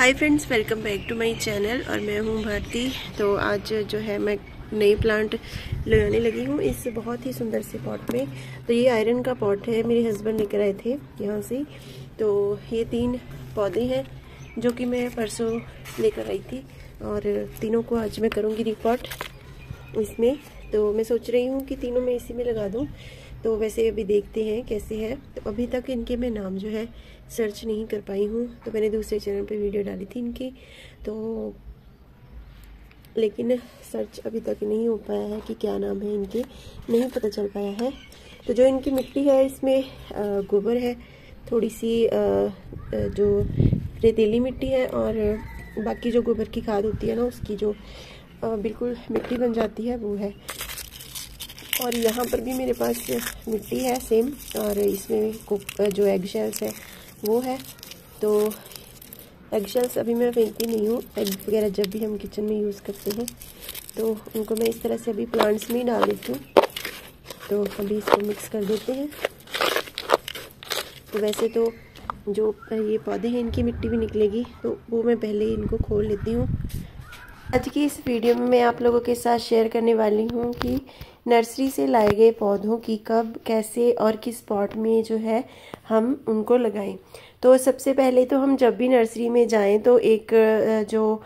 Hi friends, welcome back to my channel और मैं हूं भारती। तो आज जो है मैं नए प्लांट लगाने लगी हूं इस बहुत ही सुंदर से पॉट में। तो ये आयरन का पॉट है, मेरे हस्बैंड लेकर आए थे यहाँ से। तो ये 3 पौधे हैं जो कि मैं परसों लेकर आई थी और तीनों को आज मैं करूँगी रिपॉट इसमें। तो मैं सोच रही हूँ कि तीनों मैं इसी में लगा दूँ। तो वैसे अभी देखते हैं कैसे है। तो अभी तक इनके मैं नाम जो है सर्च नहीं कर पाई हूँ। तो मैंने दूसरे चैनल पे वीडियो डाली थी इनकी, तो लेकिन सर्च अभी तक नहीं हो पाया है कि क्या नाम है इनके, नहीं पता चल पाया है। तो जो इनकी मिट्टी है इसमें गोबर है, थोड़ी सी जो रेतीली मिट्टी है और बाकी जो गोबर की खाद होती है ना उसकी जो बिल्कुल मिट्टी बन जाती है वो है। और यहाँ पर भी मेरे पास मिट्टी है सेम, और इसमें जो एग शेल्स है वो है। तो एग शेल्स अभी मैं फेंकती नहीं हूँ, एग वगैरह जब भी हम किचन में यूज़ करते हैं तो उनको मैं इस तरह से अभी प्लांट्स में ही डाल देती हूँ। तो अभी इसको मिक्स कर देते हैं। तो वैसे तो जो ये पौधे हैं इनकी मिट्टी भी निकलेगी, तो वो मैं पहले इनको खोल लेती हूँ। आज की इस वीडियो में मैं आप लोगों के साथ शेयर करने वाली हूँ कि नर्सरी से लाए गए पौधों की कब, कैसे और किस पॉट में जो है हम उनको लगाएं। तो सबसे पहले तो हम जब भी नर्सरी में जाएं तो एक जो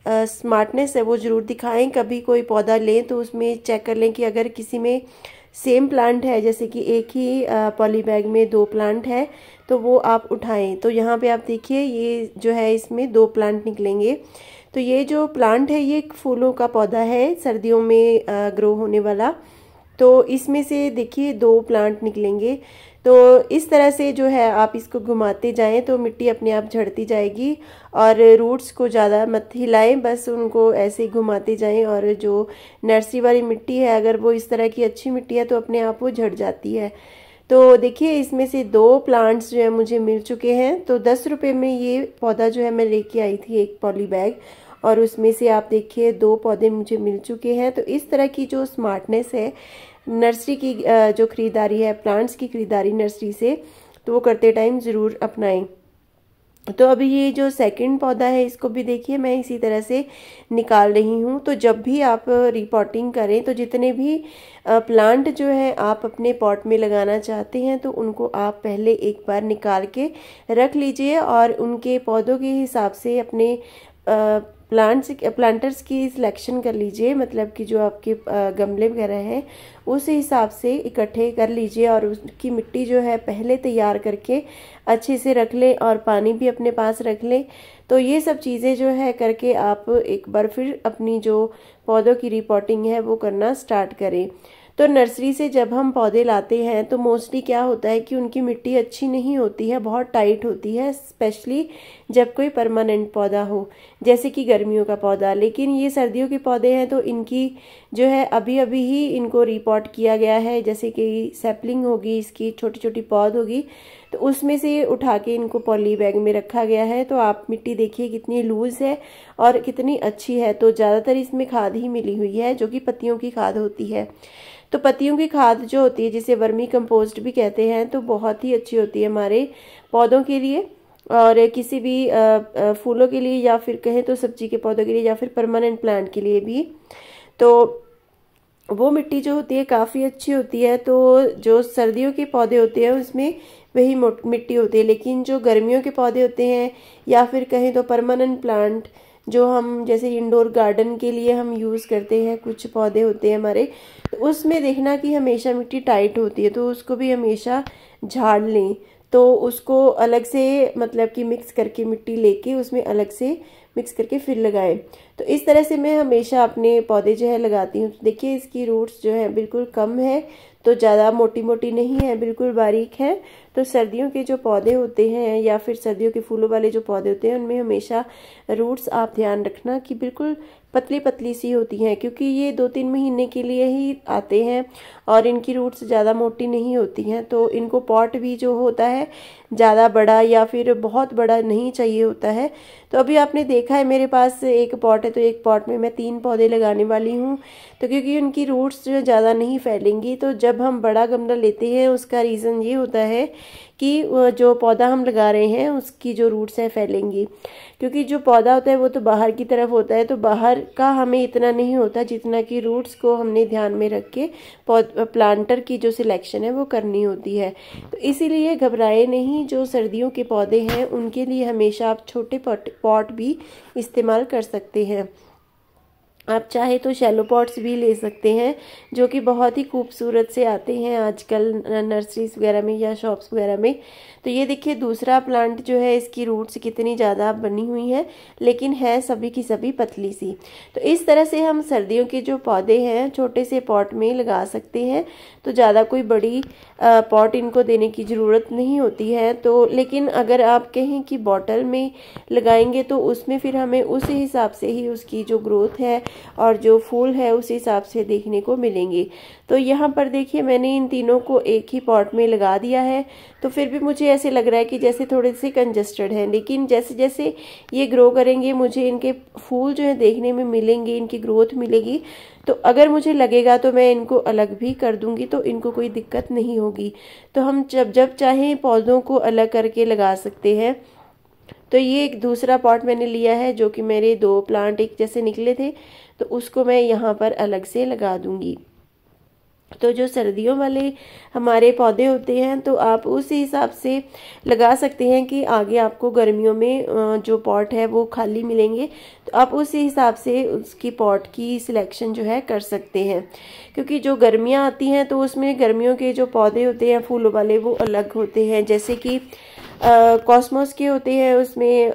स्मार्टनेस है वो ज़रूर दिखाएं। कभी कोई पौधा लें तो उसमें चेक कर लें कि अगर किसी में सेम प्लांट है, जैसे कि एक ही पॉली बैग में 2 प्लांट है, तो वो आप उठाएं। तो यहाँ पे आप देखिए ये जो है इसमें 2 प्लांट निकलेंगे। तो ये जो प्लांट है ये एक फूलों का पौधा है, सर्दियों में ग्रो होने वाला। तो इसमें से देखिए 2 प्लांट निकलेंगे। तो इस तरह से जो है आप इसको घुमाते जाएं तो मिट्टी अपने आप झड़ती जाएगी। और रूट्स को ज़्यादा मत हिलाएं, बस उनको ऐसे घुमाते जाएं। और जो नर्सरी वाली मिट्टी है अगर वो इस तरह की अच्छी मिट्टी है तो अपने आप वो झड़ जाती है। तो देखिए इसमें से 2 प्लांट्स जो है मुझे मिल चुके हैं। तो 10 रुपये में ये पौधा जो है मैं लेके आई थी, एक पॉली बैग, और उसमें से आप देखिए 2 पौधे मुझे मिल चुके हैं। तो इस तरह की जो स्मार्टनेस है नर्सरी की, जो खरीदारी है प्लांट्स की खरीदारी नर्सरी से, तो वो करते टाइम ज़रूर अपनाएं। तो अभी ये जो सेकंड पौधा है इसको भी देखिए मैं इसी तरह से निकाल रही हूँ। तो जब भी आप रिपॉटिंग करें तो जितने भी प्लांट जो है आप अपने पॉट में लगाना चाहते हैं तो उनको आप पहले एक बार निकाल के रख लीजिए और उनके पौधों के हिसाब से अपने प्लांटर्स की सिलेक्शन कर लीजिए। मतलब कि जो आपके गमले वगैरह हैं उस हिसाब से इकट्ठे कर लीजिए और उसकी मिट्टी जो है पहले तैयार करके अच्छे से रख लें और पानी भी अपने पास रख लें। तो ये सब चीज़ें जो है करके आप एक बार फिर अपनी जो पौधों की रिपोर्टिंग है वो करना स्टार्ट करें। तो नर्सरी से जब हम पौधे लाते हैं तो मोस्टली क्या होता है कि उनकी मिट्टी अच्छी नहीं होती है, बहुत टाइट होती है, स्पेशली जब कोई परमानेंट पौधा हो, जैसे कि गर्मियों का पौधा। लेकिन ये सर्दियों के पौधे हैं तो इनकी जो है अभी अभी ही इनको रिपॉट किया गया है। जैसे कि सैपलिंग होगी, इसकी छोटी छोटी पौध होगी, तो उसमें से उठा के इनको पॉली बैग में रखा गया है। तो आप मिट्टी देखिए कितनी लूज है और कितनी अच्छी है। तो ज़्यादातर इसमें खाद ही मिली हुई है जो कि पत्तियों की खाद होती है। तो पत्तियों की खाद जो होती है जिसे वर्मी कंपोस्ट भी कहते हैं, तो बहुत ही अच्छी होती है हमारे पौधों के लिए और किसी भी फूलों के लिए, या फिर कहें तो सब्जी के पौधों के लिए, या फिर परमानेंट प्लांट के लिए भी। तो वो मिट्टी जो होती है काफ़ी अच्छी होती है। तो जो सर्दियों के पौधे होते हैं उसमें वही मिट्टी होती है, लेकिन जो गर्मियों के पौधे होते हैं या फिर कहें तो परमानेंट प्लांट जो हम जैसे इंडोर गार्डन के लिए हम यूज़ करते हैं, कुछ पौधे होते हैं हमारे, तो उसमें देखना कि हमेशा मिट्टी टाइट होती है। तो उसको भी हमेशा झाड़ लें। तो उसको अलग से मतलब कि मिक्स करके मिट्टी लेके उसमें अलग से मिक्स करके फिर लगाएं। तो इस तरह से मैं हमेशा अपने पौधे जो है लगाती हूँ। तो देखिए इसकी रूट्स जो है बिल्कुल कम है, तो ज़्यादा मोटी मोटी नहीं है, बिल्कुल बारीक है। तो सर्दियों के जो पौधे होते हैं या फिर सर्दियों के फूलों वाले जो पौधे होते हैं उनमें हमेशा रूट्स आप ध्यान रखना कि बिल्कुल पतली पतली सी होती हैं, क्योंकि ये 2-3 महीने के लिए ही आते हैं और इनकी रूट्स ज़्यादा मोटी नहीं होती हैं। तो इनको पॉट भी जो होता है ज़्यादा बड़ा या फिर बहुत बड़ा नहीं चाहिए होता है। तो अभी आपने देखा है मेरे पास एक पॉट है, तो एक पॉट में मैं 3 पौधे लगाने वाली हूँ। तो क्योंकि उनकी रूट्स जो ज़्यादा नहीं फैलेंगी, तो जब हम बड़ा गमला लेते हैं उसका रीज़न ये होता है कि जो पौधा हम लगा रहे हैं उसकी जो रूट्स है फैलेंगी, क्योंकि जो पौधा होता है वो तो बाहर की तरफ होता है, तो बाहर का हमें इतना नहीं होता जितना कि रूट्स को हमने ध्यान में रख के प्लांटर की जो सिलेक्शन है वो करनी होती है। तो इसीलिए घबराए नहीं, जो सर्दियों के पौधे हैं उनके लिए हमेशा आप छोटे पॉट भी इस्तेमाल कर सकते हैं। आप चाहे तो शैलो पॉट्स भी ले सकते हैं, जो कि बहुत ही खूबसूरत से आते हैं आजकल नर्सरीज वगैरह में या शॉप्स वगैरह में। तो ये देखिए दूसरा प्लांट जो है, इसकी रूट्स कितनी ज़्यादा बनी हुई हैं, लेकिन है सभी की सभी पतली सी। तो इस तरह से हम सर्दियों के जो पौधे हैं छोटे से पॉट में लगा सकते हैं। तो ज़्यादा कोई बड़ी पॉट इनको देने की ज़रूरत नहीं होती है। तो लेकिन अगर आप कहें कि बॉटल में लगाएंगे तो उसमें फिर हमें उस हिसाब से ही उसकी जो ग्रोथ है और जो फूल है उस हिसाब से देखने को मिलेंगे। तो यहाँ पर देखिए मैंने इन तीनों को एक ही पॉट में लगा दिया है। तो फिर भी मुझे ऐसे लग रहा है कि जैसे थोड़े से कंजस्टेड हैं, लेकिन जैसे जैसे ये ग्रो करेंगे मुझे इनके फूल जो है देखने में मिलेंगे, इनकी ग्रोथ मिलेगी। तो अगर मुझे लगेगा तो मैं इनको अलग भी कर दूंगी, तो इनको कोई दिक्कत नहीं होगी। तो हम जब जब चाहें पौधों को अलग करके लगा सकते हैं। तो ये एक दूसरा पॉट मैंने लिया है, जो कि मेरे 2 प्लांट एक जैसे निकले थे, तो उसको मैं यहाँ पर अलग से लगा दूंगी। तो जो सर्दियों वाले हमारे पौधे होते हैं तो आप उस हिसाब से लगा सकते हैं कि आगे आपको गर्मियों में जो पॉट है वो खाली मिलेंगे, तो आप उस हिसाब से उसकी पॉट की सिलेक्शन जो है कर सकते हैं। क्योंकि जो गर्मियाँ आती हैं तो उसमें गर्मियों के जो पौधे होते हैं फूलों वाले वो अलग होते हैं, जैसे कि कॉस्मोस के होते हैं उसमें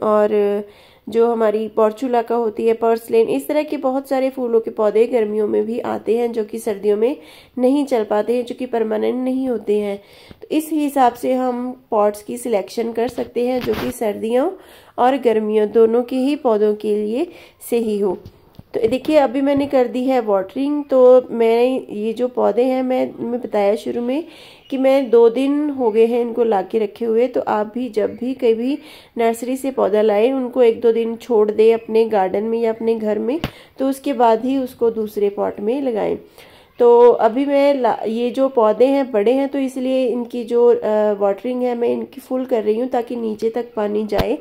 और जो हमारी पॉर्चुला का होती है, पर्सलेन, इस तरह के बहुत सारे फूलों के पौधे गर्मियों में भी आते हैं जो कि सर्दियों में नहीं चल पाते हैं, जो कि परमानेंट नहीं होते हैं। तो इस हिसाब से हम पॉट्स की सिलेक्शन कर सकते हैं जो कि सर्दियों और गर्मियों दोनों के ही पौधों के लिए सही हो। तो देखिए अभी मैंने कर दी है वाटरिंग। तो मैंने ये जो पौधे हैं मैं बताया शुरू में कि मैं 2 दिन हो गए हैं इनको ला के रखे हुए। तो आप भी जब भी कभी नर्सरी से पौधा लाएं उनको 1-2 दिन छोड़ दें अपने गार्डन में या अपने घर में, तो उसके बाद ही उसको दूसरे पॉट में लगाएं। तो अभी मैं ये जो पौधे हैं बड़े हैं तो इसलिए इनकी जो वाटरिंग है मैं इनकी फुल कर रही हूँ ताकि नीचे तक पानी जाए।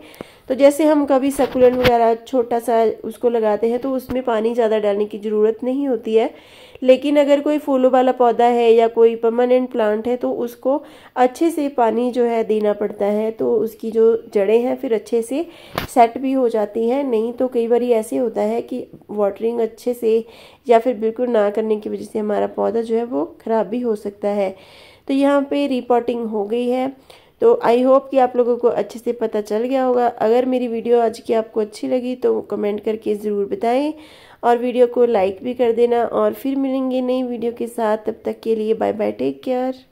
तो जैसे हम कभी सकुलेंट वगैरह छोटा सा उसको लगाते हैं तो उसमें पानी ज़्यादा डालने की ज़रूरत नहीं होती है, लेकिन अगर कोई फूलों वाला पौधा है या कोई परमानेंट प्लांट है तो उसको अच्छे से पानी जो है देना पड़ता है, तो उसकी जो जड़ें हैं फिर अच्छे से सेट भी हो जाती हैं। नहीं तो कई बार ऐसे होता है कि वाटरिंग अच्छे से या फिर बिल्कुल ना करने की वजह से हमारा पौधा जो है वो ख़राब भी हो सकता है। तो यहाँ पे रिपोर्टिंग हो गई है। तो आई होप कि आप लोगों को अच्छे से पता चल गया होगा। अगर मेरी वीडियो आज की आपको अच्छी लगी तो कमेंट करके ज़रूर बताएं और वीडियो को लाइक भी कर देना। और फिर मिलेंगे नई वीडियो के साथ, तब तक के लिए बाय बाय, टेक केयर।